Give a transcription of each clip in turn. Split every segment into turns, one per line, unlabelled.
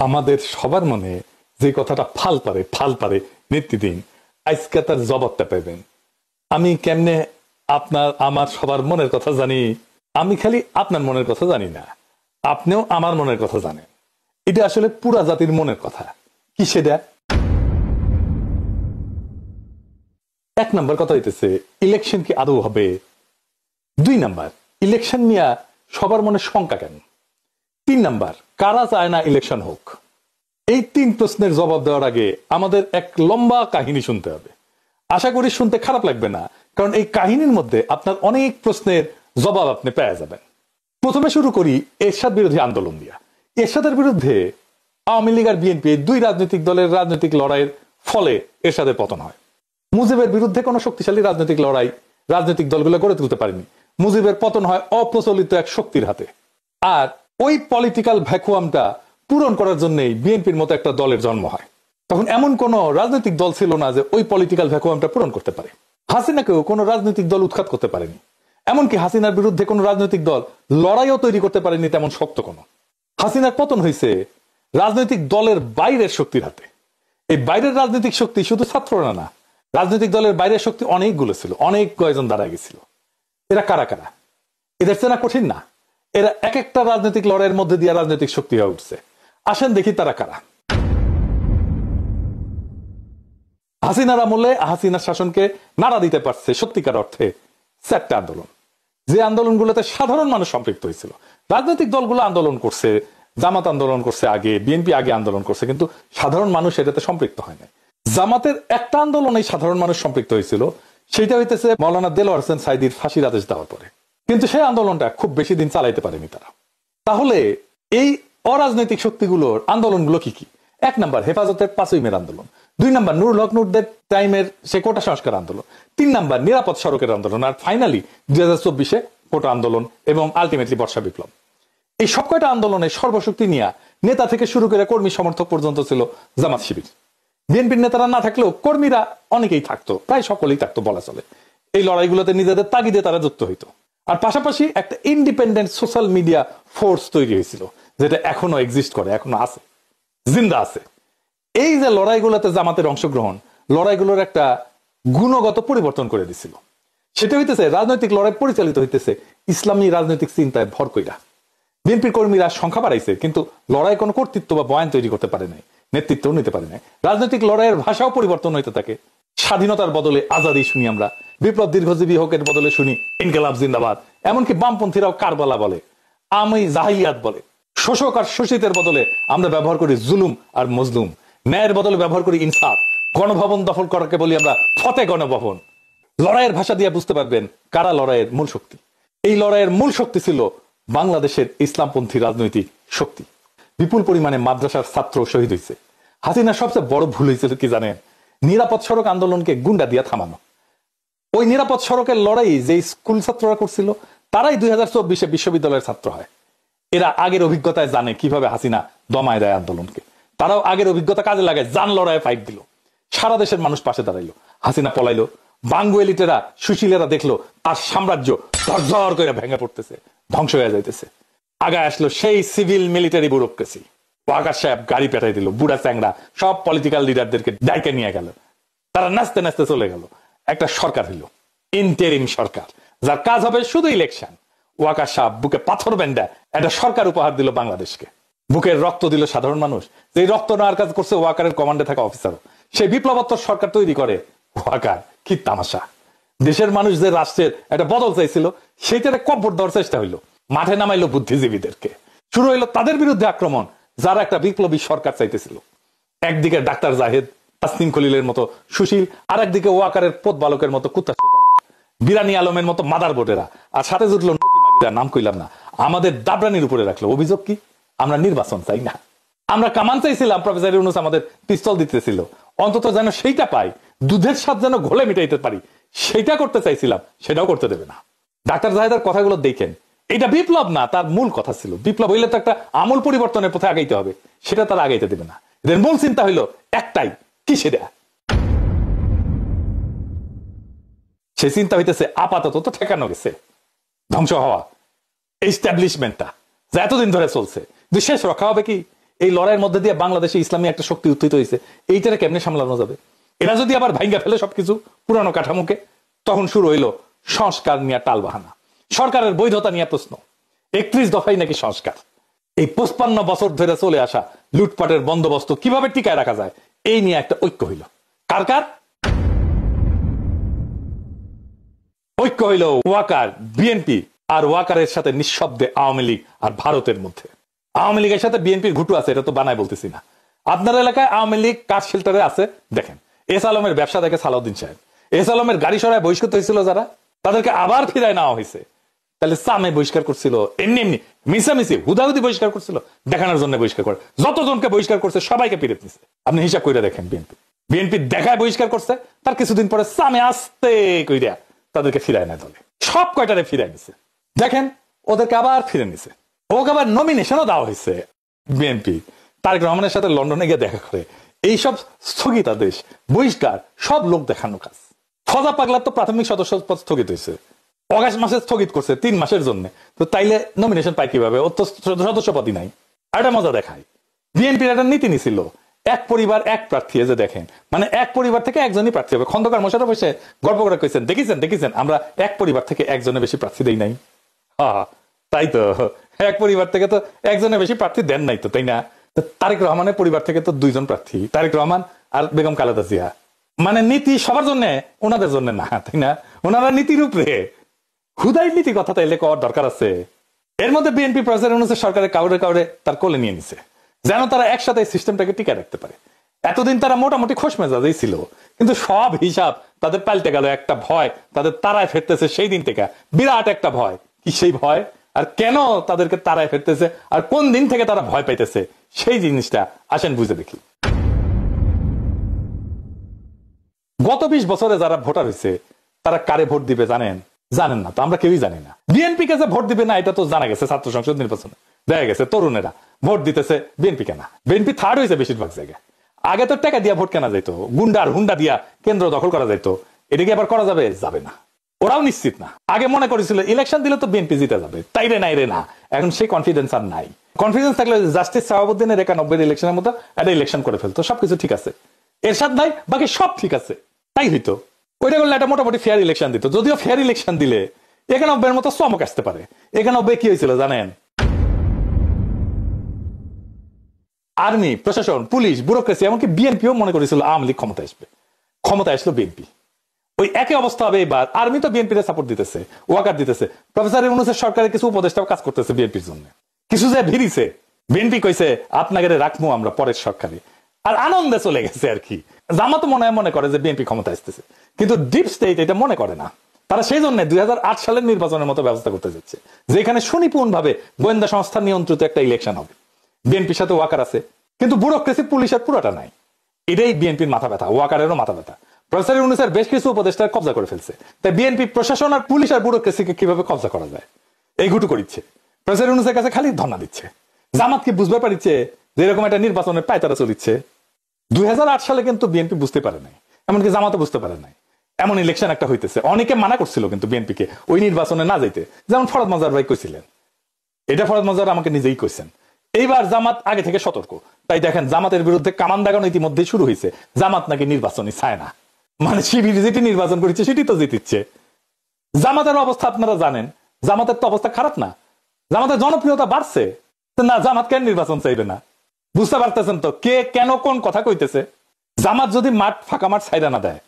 আমাদের সবার মনে যে কথাটা ফাল পারে নিত্যদিন, আজকে তার জবাবটা পাবেন। আমি কেমনে আপনার আমার সবার মনের কথা জানি? আমি খালি আপনার মনের কথা জানি না, আপনিও আমার মনের কথা জানেন। এটা আসলে পুরা জাতির মনের কথা। কি সেটা? এক নম্বর কথা হইতেছে, ইলেকশন কি আদৌ হবে? 2 নাম্বার, ইলেকশন নিয়ে সবার মনে শঙ্কা কেন? 3 নাম্বার, কারা চায় না ইলেকশন হোক? এই 3 প্রশ্নের জবাব দেওয়ার আগে আমাদের এক লম্বা কাহিনী শুনতে হবে। আশা করি শুনতে খারাপ লাগবে না, কারণ এই কাহিনীর মধ্যে আপনার অনেক প্রশ্নের জবাব আপনি পেয়ে যাবেন। প্রথমে শুরু করি এরশাদ বিরোধী আন্দোলন দিয়া। এরশাদের বিরুদ্ধে আওয়ামী লীগ আর বিএনপি 2 রাজনৈতিক দলের রাজনৈতিক লড়াইয়ের ফলে এরশাদের পতন হয়। মুজিবের বিরুদ্ধে কোনো শক্তিশালী রাজনৈতিক লড়াই রাজনৈতিক দলগুলো গড়ে তুলতে পারেনি। মুজিবের পতন হয় অপ্রচলিত এক শক্তির হাতে। আর ওই পলিটিক্যাল ভ্যাকুয়ামটা পূরণ করার জন্যই বিএনপির মতো একটা দলের জন্ম হয়। তখন এমন কোন রাজনৈতিক দল ছিল না যে ওই পলিটিক্যাল ভ্যাকুয়ামটা পূরণ করতে পারে। হাসিনাকেও কোনো রাজনৈতিক দল উৎখাত করতে পারেনি। এমনকি হাসিনার বিরুদ্ধে কোনো রাজনৈতিক দল লড়াইও তৈরি করতে পারেনি তেমন শক্ত কোনো। হাসিনার পতন হয়েছে রাজনৈতিক দলের বাইরের শক্তির হাতে। এই বাইরের রাজনৈতিক শক্তি শুধু ছাত্ররা না, রাজনৈতিক দলের বাইরের শক্তি অনেকগুলো ছিল, অনেক কয়েকজন দাঁড়ায় গেছিল। এরা কারা কারা? এদের চেনা কঠিন না। এরা এক একটা রাজনৈতিক লড়াইয়ের মধ্যে দিয়ে রাজনৈতিক শক্তি হয়ে উঠছে। আসেন দেখি তারা কারা। হাসিনার আমলে হাসিনার শাসনকে নাড়া দিতে পারছে সত্যিকার অর্থে 4টা আন্দোলন, যে আন্দোলনগুলোতে সাধারণ মানুষ সম্পৃক্ত হয়েছিল। রাজনৈতিক দলগুলো আন্দোলন করছে, জামাত আন্দোলন করছে আগে, বিএনপি আগে আন্দোলন করছে, কিন্তু সাধারণ মানুষ এটাতে সম্পৃক্ত হয় না। জামাতের একটা আন্দোলনে সাধারণ মানুষ সম্পৃক্ত হয়েছিল, সেটা হইতেছে মাওলানা দেলোয়ার হোসেন সাঈদীর ফাঁসির আদেশ দেওয়ার পরে। কিন্তু সেই আন্দোলনটা খুব বেশি দিন চালাইতে পারেনি তারা। তাহলে এই অরাজনৈতিক শক্তিগুলোর আন্দোলনগুলো কি কি? 1 নাম্বার হেফাজতের 5ই মের আন্দোলন, 2 নাম্বার নুরুল হক নুরদের টাইমের সে কোটা সংস্কার আন্দোলন, 3 নাম্বার নিরাপদ সড়কের আন্দোলন, আর ফাইনালি 2024-এ কোটা আন্দোলন এবং আলটিমেটলি বর্ষা বিপ্লব। এই সব কয়টা আন্দোলনে সর্বশক্তি নিয়ে নেতা থেকে শুরু করে কর্মী সমর্থক পর্যন্ত ছিল জামাত শিবির। বিএনপির নেতারা না থাকলেও কর্মীরা অনেকেই থাকতো, প্রায় সকলেই থাকতো বলা চলে। এই লড়াইগুলোতে নিজেদের তাগিদে তারা যুক্ত হইতো। আর পাশাপাশি একটা ইন্ডিপেন্ডেন্ট সোশ্যাল মিডিয়া ফোর্স তৈরি হয়েছিল, যেটা এখনো এক্সিস্ট করে, এখনো আছে, জিন্দা আছে। এই যে লড়াইগুলোতে জামাতের অংশগ্রহণ, লড়াইগুলোর একটা গুণগত পরিবর্তন করে দিছিল। সেটা হইতেছে রাজনৈতিক লড়াই পরিচালিত হইতেছে ইসলামী রাজনৈতিক চিন্তায় ভর কইরা। বিএনপির কর্মীরা সংখ্যা বাড়াইছে, কিন্তু লড়াই কোনো কর্তৃত্ব বা বয়ান তৈরি করতে পারে নাই, নেতৃত্বও নিতে পারে নাই। রাজনৈতিক লড়াইয়ের ভাষাও পরিবর্তন হইতে থাকে। স্বাধীনতার বদলে আজাদি শুনি আমরা, বিপ্লব দীর্ঘজীবী হোকের বদলে শুনি ইনকিলাব জিন্দাবাদ। এমনকি বামপন্থীরাও কারবালা বলে, আমি জাহিলিয়াত বলে। শোষক আর শোষিতের বদলে আমরা ব্যবহার করি জুলুম আর মজলুম। ন্যায়ের বদলে ব্যবহার করি ইনসাফ। গণভবন দখল করাকে বলি আমরা ফতে গণভবন। লড়াইয়ের ভাষা দিয়ে বুঝতে পারবেন কারা লড়াইয়ের মূল শক্তি। এই লড়াইয়ের মূল শক্তি ছিল বাংলাদেশের ইসলামপন্থী রাজনৈতিক শক্তি। বিপুল পরিমাণে মাদ্রাসার ছাত্র শহীদ হয়েছে। হাসিনার সবচেয়ে বড় ভুল হয়েছিল কি জানেন? নিরাপদ সড়ক আন্দোলনকে গুন্ডা দিয়ে থামানো। ওই নিরাপদ সড়কের লড়াই যে স্কুল ছাত্ররা করছিল, তারাই 2024-এ বিশ্ববিদ্যালয়ের ছাত্র হয়। এরা আগের অভিজ্ঞতায় জানে কিভাবে হাসিনা দমায় দেয় আন্দোলনকে। তারাও আগের অভিজ্ঞতা কাজে লাগায়, জান লড়াইয়ে ফাইট দিল। সারা দেশের মানুষ পাশে দাঁড়াইলো। হাসিনা পলাইলো। বাঙ্গু এলিটেরা, সুশীলেরা দেখলো তার সাম্রাজ্য ঝরঝর করে ভেঙে পড়তেছে, ধ্বংস হয়ে যাইতেছে। আগায় আসলো সেই সিভিল মিলিটারি ব্যুরোক্রেসি। ওয়াকার সাহেব গাড়ি পেটাই দিল, বুড়া চ্যাংড়া সব পলিটিক্যাল লিডারদেরকে ডাইকে নিয়ে গেল। তারা নাচতে নাচতে চলে গেল। একটা সরকার হইল, ইন্টারিম সরকার, যার কাজ হবে শুধু ইলেকশন। ওয়াকার সাহেব বুকে পাথর বেঁধে একটা সরকার উপহার দিল বাংলাদেশকে। বুকের রক্ত দিল সাধারণ মানুষ। যে রক্ত নেওয়ার কাজ করছে ওয়াকারের কমান্ডে থাকা অফিসার। সেই বিপ্লবোত্তর সরকার তৈরি করে ওয়াকার। কি তামাশা! দেশের মানুষ যে রাষ্ট্রের একটা বদল চাইছিল, সেইটারে কব্বর দেওয়ার চেষ্টা হইলো। মাঠে নামাইলো বুদ্ধিজীবীদেরকে। শুরু হইলো তাদের বিরুদ্ধে আক্রমণ, যারা একটা বিপ্লবী সরকার চাইতেছিল। একদিকে ডাক্তার জাহেদ, তাসনিম খলিলের মতো সুশীল, আর একদিকে ওয়াকারের পোত বালকের মতো কুত্তা, বিরানি আলমের মতো মাদার বোর্ডেরা, আর সাথে জুটলো নাম কইলাম না, আমাদের দাবরানির উপরে রাখলো। অভিযোগ কি? আমরা নির্বাচন চাই না, আমরা কামান চাইছিলাম। প্রফেসর ইউনূস আমাদের পিস্তল দিতেছিল, অন্তত যেন সেইটা পাই, দুধের স্বাদ যেন ঘোলে মিটাইতে পারি, সেইটা করতে চাইছিলাম। সেটাও করতে দেবে না। ডাক্তার জাহেদের কথাগুলো দেখেন, এটা বিপ্লব না, তার মূল কথা ছিল বিপ্লব হইলে তো একটা আমূল পরিবর্তনের পথে আগাইতে হবে, সেটা তারা আগাইতে দেবে না। এদের মূল চিন্তা হইলো একটাই, কি সেটা? সেই চিন্তা হইতেছে আপাতত তো ঠেকানো গেছে, ধ্বংস হওয়া এস্টাবলিশমেন্টটা যা এতদিন ধরে চলছে, শেষ রক্ষা হবে কি? এই লড়াইয়ের মধ্যে দিয়ে বাংলাদেশে ইসলামী একটা শক্তি উত্থিত হয়েছে, এইটারে কেমনে সামলানো যাবে? এরা যদি আবার ভাঙ্গা ফেলে সবকিছু পুরানো কাঠামোকে, তখন শুরু হইলো সংস্কার নিয়ে টালবাহানা, সরকারের বৈধতা নিয়ে প্রশ্ন। 31 দফাই নাকি সংস্কার। এই 55 বছর ধরে চলে আসা লুটপাটের বন্দোবস্ত কিভাবে টিকায় রাখা যায়, এই নিয়ে একটা ঐক্য হইল। কার কার ঐক্য হইল? ওয়াকার, বিএনপি আর ওয়াকারের সাথে নিঃশব্দে আওয়ামী লীগ আর ভারতের মধ্যে। আওয়ামী লীগের সাথে বিএনপির ঘুটু আছে, এটা তো বানায় বলতেছি না। আপনার এলাকায় আওয়ামী লীগ কার শেল্টারে আছে দেখেন। এস আলমের ব্যবসা দেখে সালাউদ্দিন সাহেব, এস আলমের গাড়ি সরায় বহিষ্কৃত হয়েছিল যারা, তাদেরকে আবার ফিরায় নেওয়া হয়েছে। তাহলে সামে বহিষ্কার করছিল, এমনি এমনি মিশামিশি হুদাহুদি বহিষ্কার করছিল, দেখানোর জন্য বহিষ্কার করে। যতজনকে বহিষ্কার করছে সবাইকে ফিরত নিছে। আপনি হিসাব করে দেখেন, বিএনপি দেখায় বহিষ্কার করছে, তার কিছুদিন পরে সামে আসতে কইরা তাদেরকে ফিরায় নেয় দলে, সব কয়টারে ফিরায় নিছে। দেখেন ওদেরকে আবার ফিরে নিছে, ওকে আবার নমিনেশনও দেওয়া হয়েছে। বিএনপি তারেক রহমানের সাথে লন্ডনে গিয়ে দেখা করে। এইসব স্থগিতাদেশ, বহিষ্কার সব লোক দেখানো কাজ। ফজা পাগলার তো প্রাথমিক সদস্য পদ স্থগিত হয়েছে, অগাস্ট মাসে স্থগিত করছে 3 মাসের জন্য। তো তাইলে নমিনেশন পায় কিভাবে? ওর তো সদস্য পদই নাই। আর একটা মজা দেখায়, বিএনপির একটা নীতি নিছিল, এক পরিবার এক প্রার্থী। যে দেখেন, মানে এক পরিবার থেকে একজনই প্রার্থী হবে। খন্দকার মশারা বসে গল্প করে কইছেন, দেখেছেন আমরা এক পরিবার থেকে একজনের বেশি প্রার্থী দেই নাই। তাই তো, এক পরিবার থেকে তো একজনের বেশি প্রার্থী দেন নাই তো, তাই না? তারেক রহমানের পরিবার থেকে তো 2 জন প্রার্থী, তারেক রহমান আর বেগম খালেদা জিয়া। মানে নীতি সবার জন্য, ওনাদের জন্য না, তাই না? ওনারা নীতির উপরে হুদাই নীতি কথা তাইলে করার দরকার আছে। এর মধ্যে বিএনপি প্রফেসর ইউনূসের সরকারের কাউরে তার কোলে নিয়ে নিছে, যেন তারা একসাথে সিস্টেমটাকে টিকে রাখতে পারে। এতদিন তারা মোটামুটি খোশ মেজাজেই ছিল, কিন্তু সব হিসাব তাদের পাল্টে গেল। একটা ভয় তাদের তারায় ফেরতেছে সেই দিন থেকে, বিরাট একটা ভয়। কি সেই ভয়, আর কেন তাদেরকে তারায় ফেরতেছে, আর কোন দিন থেকে তারা ভয় পাইতেছে, সেই জিনিসটা আসেন বুঝে দেখি। গত 20 বছরে যারা ভোটার হয়েছে, তারা কারে ভোট দিবে জানেন? জানেন না তো, আমরা কেউই জানি না। বিএনপি কে যে ভোট দিবে না এটা তো জানা গেছে। ছাত্র সংসদ নির্বাচনে দেখা গেছে তরুণেরা ভোট দিতেছে বিএনপি কেনা। বিএনপি থার্ড হয়েছে বেশিরভাগ জায়গায়। আগে তো টাকা দিয়া ভোট কেনা যাইতো, গুন্ডার হুন্ডা দিয়া কেন্দ্র দখল করা যাইতো। এটা কি আবার করা যাবে? যাবে না, ওরাও নিশ্চিত না। আগে মনে করেছিল ইলেকশন দিলে তো বিএনপি জিতে যাবে, তাই রে নাই রে না। এখন সেই কনফিডেন্স আর নাই। কনফিডেন্স থাকলে জাস্টিস শাহাবুদ্দিনের 91 ইলেকশনের মতো একটা ইলেকশন করে ফেলতো, সবকিছু ঠিক আছে। এরশাদ নাই, বাকি সব ঠিক আছে, তাই হইতো। ওইটা করলে একটা মোটামুটি ফেয়ার ইলেকশন দিত। যদিও ফেয়ার ইলেকশন দিলে 91 মতো চমক আসতে পারে। 91 কি হয়েছিল জানেন? আর্মি, প্রশাসন, পুলিশ, ব্যুরোক্রেসি, এমনকি বিএনপিও মনে করেছিল আওয়ামী লীগ ক্ষমতা আসবে। ক্ষমতা আসলো বিএনপি। ওই একই অবস্থা হবে এবার। আর্মি তো বিএনপির সাপোর্ট দিতেছে, ওয়াকার দিতেছে। প্রফেসর ইউনূসের সরকারের কিছু উপদেষ্টাও কাজ করতেছে বিএনপির জন্য। কিছু যে ভিড়িছে, বিএনপি কইছে আপনাকে রাখবো আমরা পরের সরকারে, আর আনন্দে চলে গেছে আর কি। জামাত মনে করে যে বিএনপি ক্ষমতা আসতেছে, কিন্তু ডিপ স্টেট এটা মনে করে না। তারা সেই জন্য 2008 সালের নির্বাচনের মতো ব্যবস্থা করতে যাচ্ছে, যেখানে সুনিপুণ ভাবে গোয়েন্দা সংস্থা নিয়ন্ত্রিত একটা ইলেকশন হবে। বিএনপির সাথে ওয়াকার আছে, কিন্তু ব্যুরোক্রেসি পুলিশের পুরোটা নাই। এটাই বিএনপির মাথা ব্যথা, ওয়াকারেরও মাথা ব্যথা। প্রফেসর ইউনূসের বেশ কিছু উপদেষ্টা কবজা করে ফেলছে। তাই বিএনপি প্রশাসন আর পুলিশ আর ব্যুরোক্রেসিকে কিভাবে কবজা করা যায় এই ঘুটু করিচ্ছে। প্রফেসর ইউনূসের কাছে খালি ধর্ণা দিচ্ছে। জামাত কি বুঝতে পারছে যে এরকম একটা নির্বাচনের পায়তারা চলিচ্ছে? 2008 সালে কিন্তু বিএনপি বুঝতে পারে নাই, এমনকি জামাতও বুঝতে পারে নাই এমন ইলেকশন একটা হইতেছে। অনেকে মানা করছিল কিন্তু বিএনপিকে ওই নির্বাচনে না যাইতে, যেমন ফরদ মজার ভাই কইছিলেন। এটা ফরদ মজার আমাকে নিজেই কইছেন। এইবার জামাত আগে থেকে সতর্ক। তাই দেখেন জামাতের বিরুদ্ধে কামান দাগানো ইতিমধ্যে শুরু হয়েছে। জামাত নাকি নির্বাচনই চায় না, মানে শিবির যেটি নির্বাচন করেছে সেটি তো জিতিচ্ছে। জামাতের অবস্থা আপনারা জানেন, জামাতের তো অবস্থা খারাপ না, জামাতের জনপ্রিয়তা বাড়ছে না। জামাত কেন নির্বাচন চাইবে না? বুঝতে পারতেছেন তো কে কেন কোন কথা কইতেছে। জামাত যদি মাঠ ফাঁকা মাঠ ছাইরা না দেয়,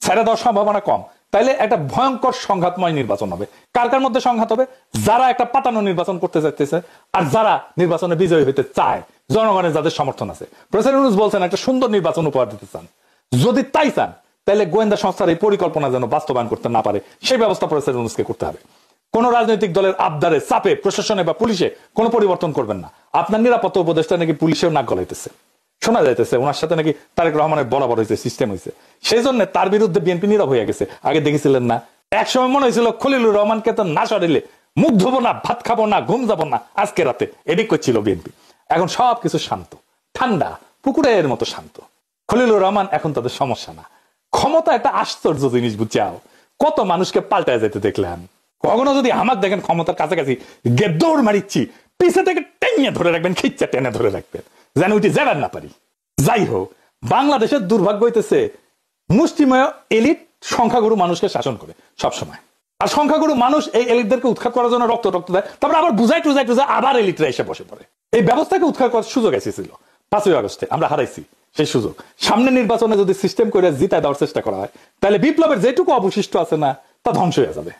ছাইরা দেওয়ার সম্ভাবনা কম, তাইলে একটা ভয়ঙ্কর সংঘাতময় নির্বাচন হবে। কার কার মধ্যে সংঘাত হবে? যারা একটা পাতানো নির্বাচন করতে চাইতেছে আর যারা নির্বাচনে বিজয়ী হইতে চায়, জনগণের যাদের সমর্থন আছে। প্রফেসর ইউনূস বলছেন একটা সুন্দর নির্বাচন উপহার দিতে চান। যদি তাই চান তাহলে গোয়েন্দা সংস্থার এই পরিকল্পনা যেন বাস্তবায়ন করতে না পারে সেই ব্যবস্থা প্রফেসর ইউনূসকে করতে হবে। কোন রাজনৈতিক দলের আবদারে চাপে প্রশাসনে বা পুলিশে কোনো পরিবর্তন করবেন না। আপনার নিরাপত্তা উপদেষ্টা নাকি পুলিশেও নাক গলাইতেছে, শোনা যাইতেছে ওনার সাথে নাকি তারেক রহমানের বরাবর হয়েছে, সিস্টেম হয়েছে। সেই জন্য তার বিরুদ্ধে বিএনপি নীরব হয়ে গেছে। আগে দেখেছিলেন না, একসময় মনে হয়েছিল খলিলুর রহমানকে তো না সরিলে মুখ ধোবো না, ভাত খাবো না, ঘুম যাবো না আজকে রাতে, এদিক করছিল বিএনপি। এখন সবকিছু শান্ত, ঠান্ডা, পুকুরের মতো শান্ত। খলিলুর রহমান এখন তাদের সমস্যা না। ক্ষমতা একটা আশ্চর্য জিনিস, বুঝাও কত মানুষকে পাল্টায় যেতে দেখলাম। কখনো যদি আমার দেখেন ক্ষমতার কাছাকাছি দৌড় মারিচ্ছি, পিছে থেকে টেনে ধরে রাখবেন, খিচ্চা টেনে ধরে রাখবেন। যেন ওইটি যাবার না পারি। যাই হোক, বাংলাদেশের দুর্ভাগ্য হইতেছে মুষ্টিমেয় এলিট সংখ্যাগুরু মানুষকে শাসন করে সবসময়। আর সংখ্যাগুরু মানুষ এই এলিটদেরকে উৎখাত করার জন্য রক্ত দেয়, তারপর আবার বুঝাই টুজাই আবার এলিটরা এসে বসে পড়ে। এই ব্যবস্থাকে উৎখাত করার সুযোগ এসেছিল 5ই আগস্টে, আমরা হারাইছি সেই সুযোগ। সামনে নির্বাচনে যদি সিস্টেম করে জিতায় দেওয়ার চেষ্টা করা হয়, তাহলে বিপ্লবের যেটুকু অবশিষ্ট আছে না, তা ধ্বংস হয়ে যাবে।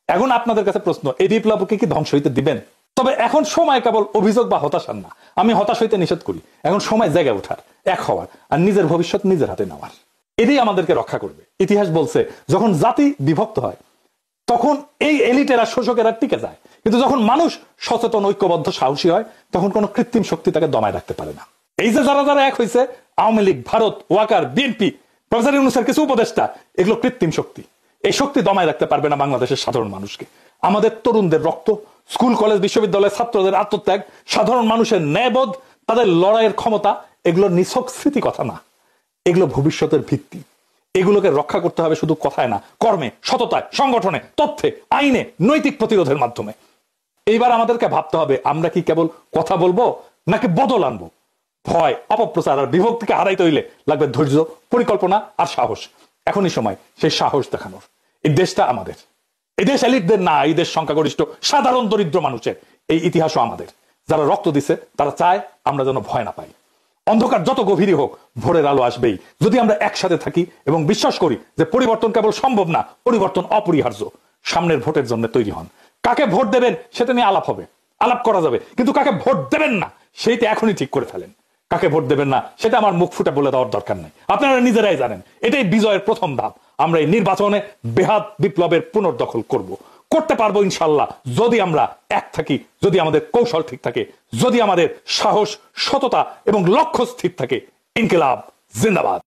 এখন আপনাদের কাছে প্রশ্ন, এই বিপ্লবকে কি ধ্বংস হইতে দিবেন? তবে এখন সময় কেবল অভিযোগ বা হতাশার না, আমি হতাশ হইতে নিষেধ করি। এখন সময় জায়গায় ওঠার, এক হওয়ার, আর নিজের ভবিষ্যৎ নিজের হাতে নেওয়ার। এটাই আমাদেরকে রক্ষা করবে। ইতিহাস বলছে যখন জাতি বিভক্ত হয় তখন এই এলিটেরা শোষকেরা টিকে যায়, কিন্তু যখন মানুষ সচেতন, ঐক্যবদ্ধ, সাহসী হয়, তখন কোনো কৃত্রিম শক্তি তাকে দমায় রাখতে পারে না। এই যে যারা যারা এক হয়েছে, আওয়ামী লীগ, ভারত, ওয়াকার, বিএনপি, প্রফেসর ইউনূসের কিছু উপদেষ্টা, এগুলো কৃত্রিম শক্তি। এই শক্তি দমায় রাখতে পারবে না বাংলাদেশের সাধারণ মানুষকে। আমাদের তরুণদের রক্ত, স্কুল কলেজ বিশ্ববিদ্যালয়ের ছাত্রদের আত্মত্যাগ, সাধারণ মানুষের ন্যায়বোধ, তাদের লড়াইয়ের ক্ষমতা, এগুলো নিছক স্মৃতি কথা না, এগুলো ভবিষ্যতের ভিত্তি। এগুলোকে রক্ষা করতে হবে শুধু কথায় না, কর্মে, সততায়, সংগঠনে, তথ্যে, আইনে, নৈতিক প্রতিরোধের মাধ্যমে। এইবার আমাদেরকে ভাবতে হবে, আমরা কি কেবল কথা বলবো নাকি বদল আনবো? ভয়, অপপ্রচার আর বিভক্তিকে হারাইতে হইলে লাগবে ধৈর্য, পরিকল্পনা আর সাহস। এখনই সময় সেই সাহস দেখানোর। এই দেশটা আমাদের, এই দেশ এলিটদের না, এই দেশ সংখ্যাগরিষ্ঠ সাধারণ দরিদ্র মানুষের। এই ইতিহাসও আমাদের। যারা রক্ত দিছে তারা চায় আমরা যেন ভয় না পাই। অন্ধকার যত গভীরই হোক, ভোরের আলো আসবেই, যদি আমরা একসাথে থাকি এবং বিশ্বাস করি যে পরিবর্তন কেবল সম্ভব না, পরিবর্তন অপরিহার্য। সামনের ভোটের জন্য তৈরি হন। কাকে ভোট দেবেন সেটা নিয়ে আলাপ হবে, আলাপ করা যাবে, কিন্তু কাকে ভোট দেবেন না সেইটা এখনই ঠিক করে ফেলেন। কাকে ভোট দেবেন না সেটা আমার মুখ ফুটে বলে দেওয়ার দরকার নেই, আপনারা নিজেরাই জানেন। এটাই বিজয়ের প্রথম ধাপ। আমরা এই নির্বাচনে বেহাত বিপ্লবের পুনর্দখল করব, করতে পারবো ইনশাল্লাহ, যদি আমরা এক থাকি, যদি আমাদের কৌশল ঠিক থাকে, যদি আমাদের সাহস, সততা এবং লক্ষ্য স্থির থাকে। ইনকিলাব জিন্দাবাদ।